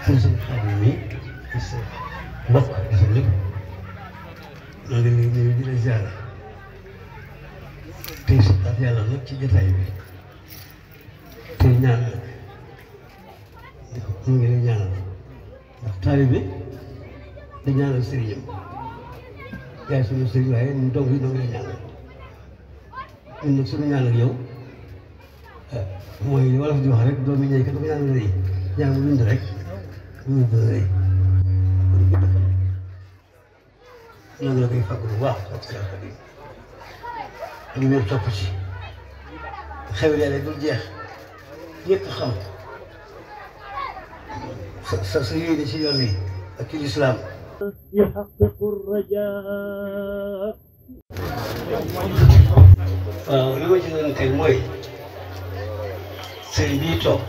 kër sëñ Xaadim mi di sa mbokk di sa lépp maa ngi lay nuyu di la ziara tey si at yàlla nag ci jotaay bi tey ñaan nag ñu ngi lay ñaanal ndax taalibe di ñaanal sëriñam yaay suñu sëriñ waaye ñun dong yi ñoo ngi lay ñaanal ñun nag suñu ñaan ak yow mooy wolof di wax rek doomi ñëw kat dafa ñaan rëy ñaan mu bind rek mu bind rëy ñoo ngi la koy fàgg bu baax ak sa xarit ak wér topp ci xew yàlla dul jeex ñëpp xam sa yéene ci yoon wi ak ci lislaam يحقق الرجاء. waaw li ma ci doon teg mooy sëriñ bii toog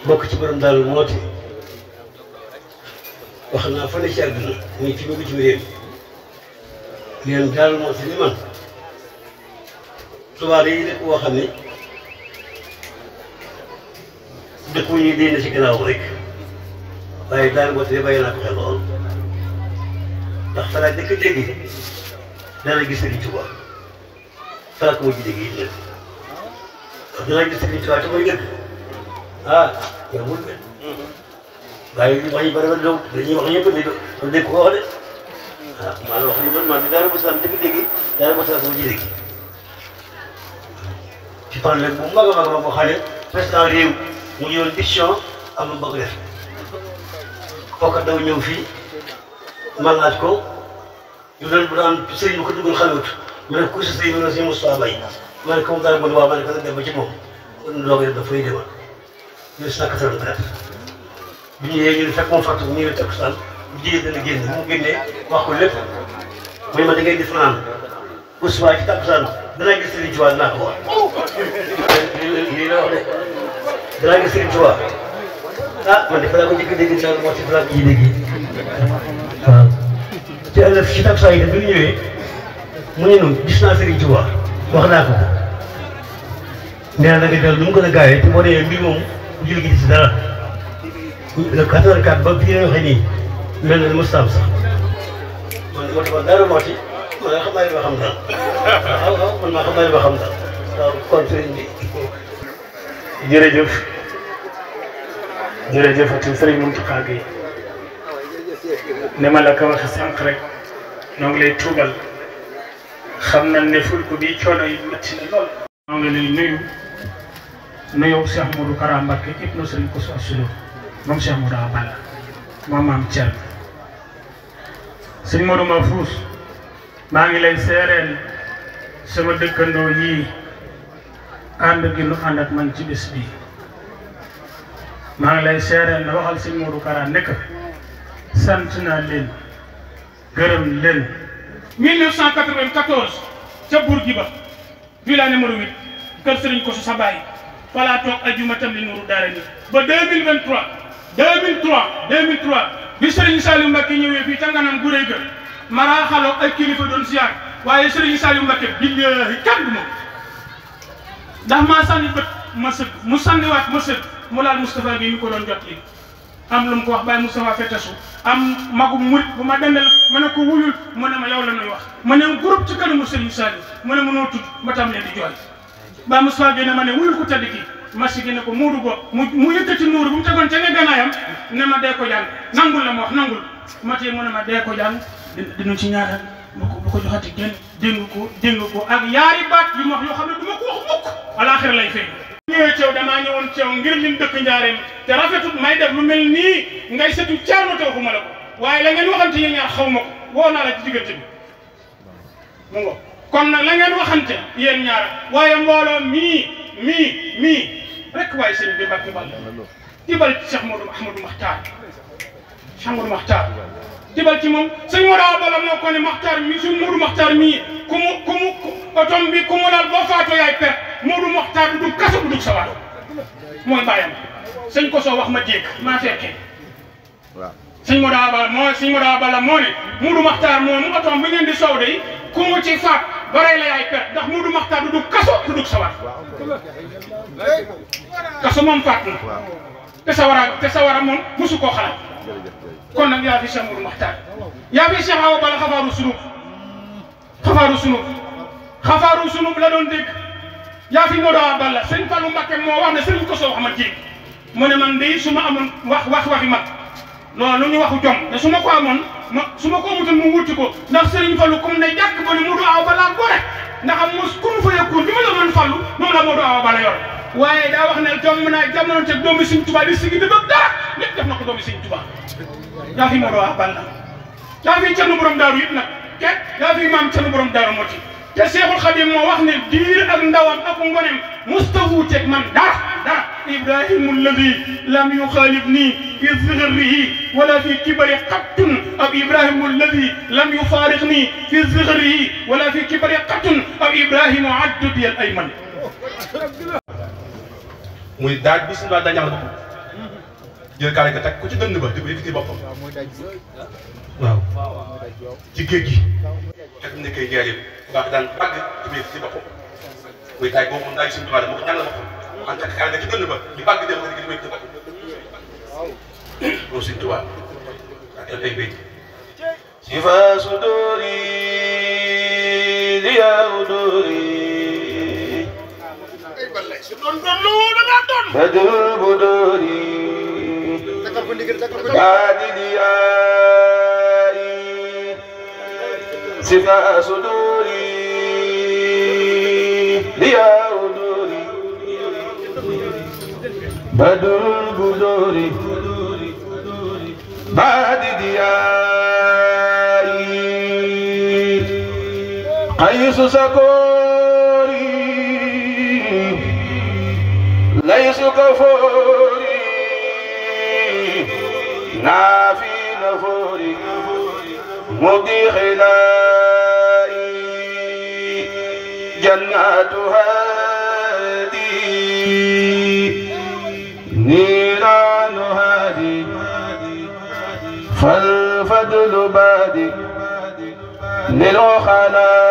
bokk ci borom daal moote wax naa fa ne ci àdduna muy ci bëgg ci réew leen daal moote ni man tubaab yi dëkk boo xam ne dëkk bu ñuy dénn ci gannaaw rek waaye daal moote ne bàyyi naa ko xel lool ndax fa laa dëkk dégg dana gis Sëriñ Tuubaa fa laa ko mujj dégg it nag ndax dana gis Sëriñ Tuubaa te mooy dëgg ah yow wul benn waaye wax yi bëri na dow dañuy wax ñëpp ne doon dégg ko wax de ah maanaam wax ni man maa ngi daara mos am dëgg dégg daara mos a ko mujj dégg ci problème bu mag a mag boo xam ne président réew mu jëloon décision am lu bëgg def kooka daw ñëw fii ma laaj ko ñu doon bu daan sëriñ bi ko duggoon xamut mu ne ku si sëriñ bi ne si Moustapha Mbaye ma ne ko mu daal bon waaw ma ne ko nag dem ba ci moom kon doog a def dafay demal ñu si naka tëral dara bi ñu yee ñu fekk moom fàttali ñu ngi teg saan bu jigéen dana génn bu mu génnee wax ko lépp muy ma da ngay di fanaan bu subaa ci takkusaan danaa gis Sëriñ Tuubaa dinaa ko wax lii la wax de danaa gis Sëriñ Tuubaa ah man de fa laa ko njëkk a dégg daal moo ci fa laa ko ji dégg waaw te ëllëg ci takkusaan yi bi ñu ñëwee mu ne noonu gis naa Sëriñ Tuubaa wax naa ko nee na da nga dellu nu mu gën a gaawee te boo demee mbir moom bu jël gi di si dara le 84 ba fii la waxee nii mel na ni Moustapha sax man moo taxoon dara moo ci man xam naa ne ma xam dara waaw waaw man maa xam naa ne ma xam dara waaw kon sëriñ bi. jërëjëf jërëjëf ati sëriñ Mountakha Gueye ne ma la ko waxee sànq rek ñoo ngi lay tuubal xam nañ ne fulku bi coono yi métti na lool. ñoo ngi lay nuyu Cheikh Modou Kara Mbacké ibnu sëriñ Kosso Assoulou moom Cheikh Modou Awa Balla moom maam Thierno sëñ Modou Mahfouz maa ngi lay seereel sama dëkkandoo yii ànd gi nu ànd ak man ci bés bii maa ngi lay seereel na waxal sëñ Modou Kara nekk sant naa leen gërëm leen. 1994 ca Bourguiba villa numéro 8 kër Serigne Kosso sa baay falaa toog ajuma tam li nuuru daara ni ba 2003 bi Serigne Saliou Mbacké ñëwee fii ca nganam gu rëy ga maraa xaloo ay kilifa doon siyaar waaye Serigne Saliou Mbacké billaahi kenn du ma ndax maa sànni bët ma sëgg mu sànniwaat ma sëgg mu laal Moustapha bi mi ko doon jot li am lu mu ko wax bàyyi Moustapha fetasu am magum murit bu ma dendal ma ne ko wuyul mu ne ma yow la nuy wax ma ne groupe ci kanamu Serigne Saliou mu ne mënoo tudd ma tam leen di jooy bàyyi Moustapha bi ne ma ne wuyul ko tedd kii masi gi ne ko muudu bo mu yëkkati nuuru bu mu tegoon ca ne ganaayam ne ma dee ko jàng nangul la ma wax nangul ma tee mu ne ma dee ko jàng dinu ci ñaanal bu ko joxati kenn dégg ko ak yaari baat yu ma wax yoo xam ne du ma ko wax mukk alaaxira lay fay ñëwee ceew damaa ñëwoon ceew ngir lim dëkk njaareem te rafetut may def lu mel nii ngay setu caarno te waxuma la ko waaye la ngeen waxante yéen ñaar xaw ma ko woo naa la ci diggante bi mu ngo kon nag la ngeen waxante yéen ñaar waaye mbooloo mii rek waaye sëñ bi Mbàkke bal tibal ci Cheikh Modou Makhtar tibal ci moom sëñ Modou Awa Balla moo ko ne Makhtar mi suñ Modou Makhtar mii ku mu otom bi ku mu laal boo faatoo yaay perte Modou Makhtar du kaso du sawaat mooy bàyyam sëñ Kosso wax ma dégg maa fekkee sëñ Modou Awa Balla moo ne Modou Makhtar moom otom bi ngeen di sow de ku mu ci faat bare la yaay perte ndax Modou Makhtar du kaso du dugg sawar kaso moom faat na te sawara moom mosu koo xalaat kon nag yaa fi Cheikh Modou Makhtar yaa fi Cheikh Awa Balla xafaaru sunub la doon dégg yaa fi Modou Awa Balla sëñ Fallou Mbacké moo wax ne sëñ ko soo wax ma jéeg mu ne man de su ma amoon waxi mag loolu lu ñu waxu jom te su ma ko amoon su ma ko amutoon mu wuti ko ndax Serigne Fallou comme ne jàkk ba ne Modou Awa Balla gore ndax am mos ku mu fa yëkkoon bi ma la doon Fallou moom la Modou Awa Balla yor waaye daa wax ne jom naa jamono te doomi Serigne Touba di sigi di bëgg dara lépp def na ko doomi Serigne Touba yaa fi Modou Awa Balla yaa fi Cerno borom daaru yëpp nag yaa fi maam Cerno borom daaru moo ci te Cheikhul Khadim moo wax ne diir ak ndawam ak ngonem mustafu teg man dara Ibrahimu alladi lam yuxaalifni fi zigrihi wala fi kibari qattun aw Ibrahimu alladi lam yufaariqni fi zigrihi wala fi kibari qattun aw Ibrahimu addudi al ayman. muy daaj bi suñu daal dañu amal jël kaale nga teg ko ci dënn ba di ko yëkkati boppam waaw ci géej gi fekk mu nekkee njëriñ baax daan bàgg di ko yëkkati boppam muy daaj boobu moom daaj suñu tubaab moo ko ñàngal boppam en tant que kaale nga ci dënn ba di bàgg dem nga di ko yëkkati boppam moom suñu tubaab ak ay béy sifa suduri liya uduri badul buduri badiliyai sifa suduri liya uduri badul buduri badiliyai qaysu sakori ليس كفوري نافي نفوري مبدي خلائي جنات هادي نيران هادي فالفضل بادي للخلاء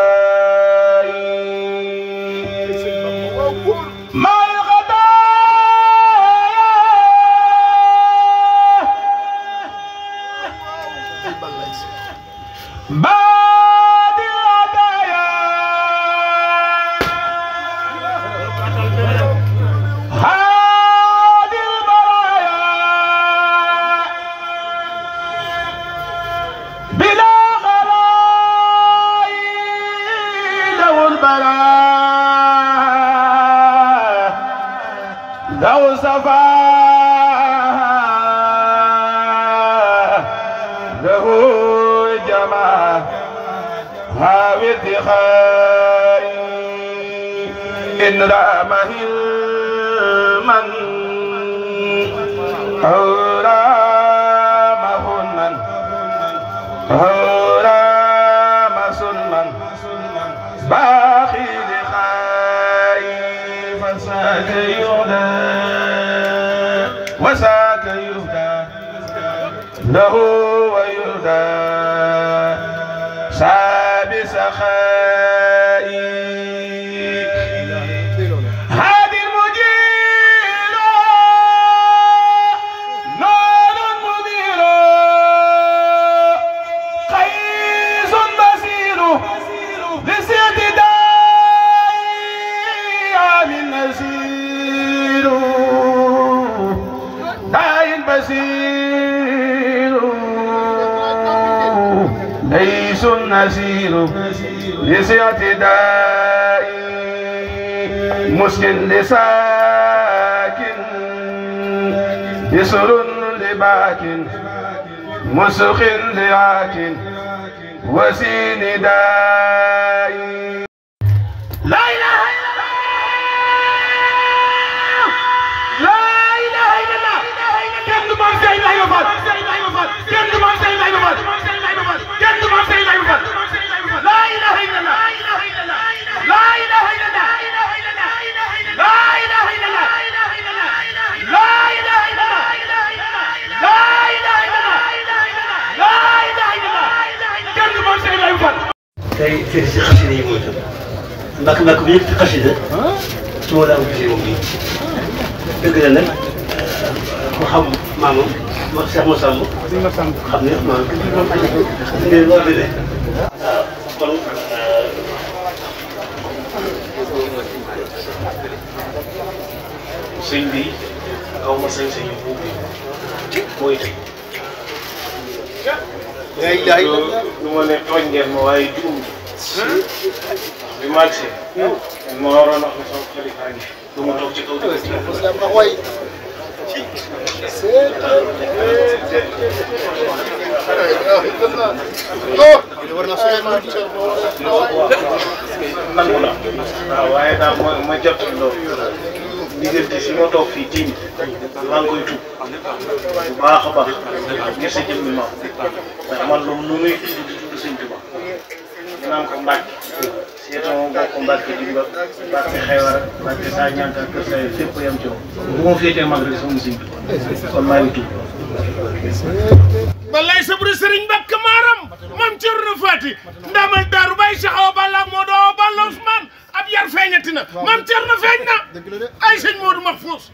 لو صفا له جماع هاوي اتخاي إن رامه من أو رامه من أو رام سلمان باخي لخاي فساك يهدى وساك يهدى له ويهدى ساب سخائي هادي المجير نور مدير قيس بصير لسيد داعي من نسير داعي بصير ليس النسير لسعة داعي مسكن لساكن يسر لباكن مسخ لعاكن وسين داعي لا إله إلا الله لا إله إلا الله كم ما سيد الله يفعل كم ما سيد الله يفعل كم ما سيد الله يفعل لا إله إلا الله لا إله إلا الله لا إله إلا الله لا إله إلا الله لا إله إلا الله لا إله إلا الله كم ما سيد الله يفعل tey féete si xasida yi mooy tam mbàkk bi yëpp ci xasida su ma daa ko gisee moom nii dëgg la nag ku xam maamam Cheikh Massamba xam ne maanaam kii moom aji loolu de kon sëñ bi aw ma sañ-sañu boobu mooy tey lu ma ne tooñ ngeen ma waaye juum bi ma agsee ma waroon wax ne sama xalifa ngi du ma toog ci kaw nangu la waaw waaye daal ma jot loolu diggante si ma toog fii tiim maa ngi koy tuub bu baax a baax ngir sa jëmmi maam ndax man loolu nu nuy tudd sëñ Tuba naan ko Mbàkke seetama bokk Mbàkke di Mbàkke Xewar Mbàkke saa ñaanta kër sa fépp yam ci bu ma féetee mag rek sama sëñ Tuba kon maa ngi tuub balay sabru sëriñ Mbàkke maaram mam Cerno Faati ndamal daaru bay Cheikh Awa Balla moo doo Balla Ousmane ab yar feeñati na mam Cerno feeñ na ay sëñ Modou Mahfous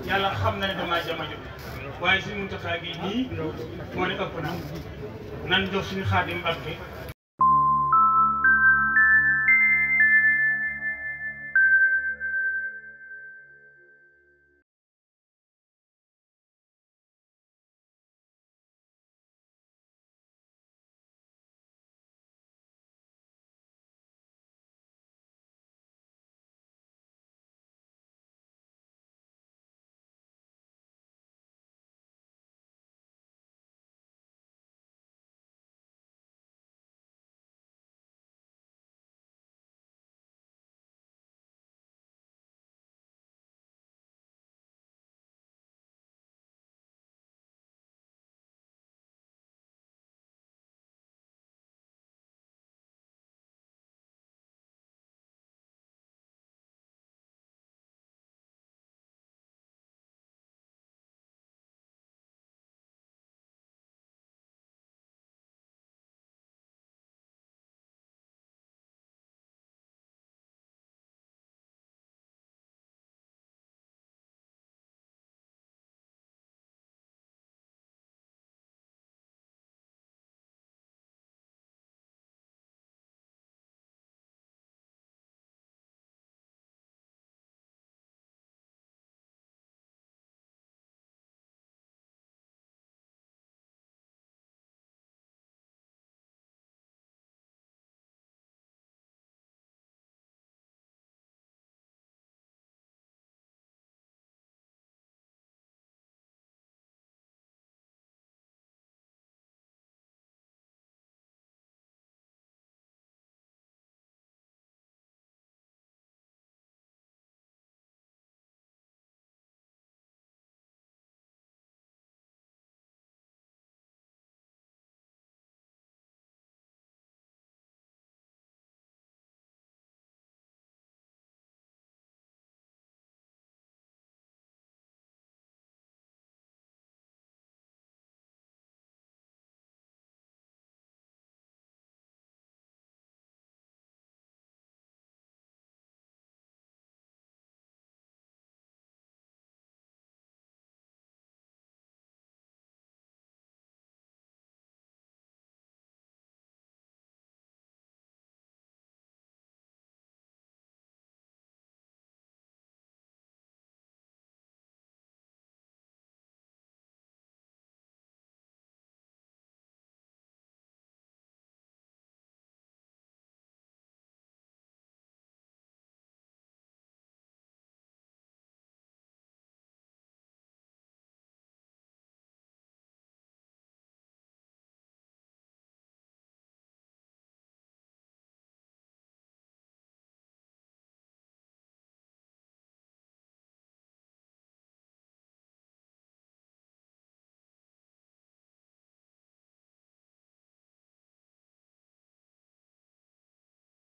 yàlla xam na ne damaa jamajo waaye suñu Muntaxa gi nii moo ne ëpp na nan jox suñu Xaadim Mbàkke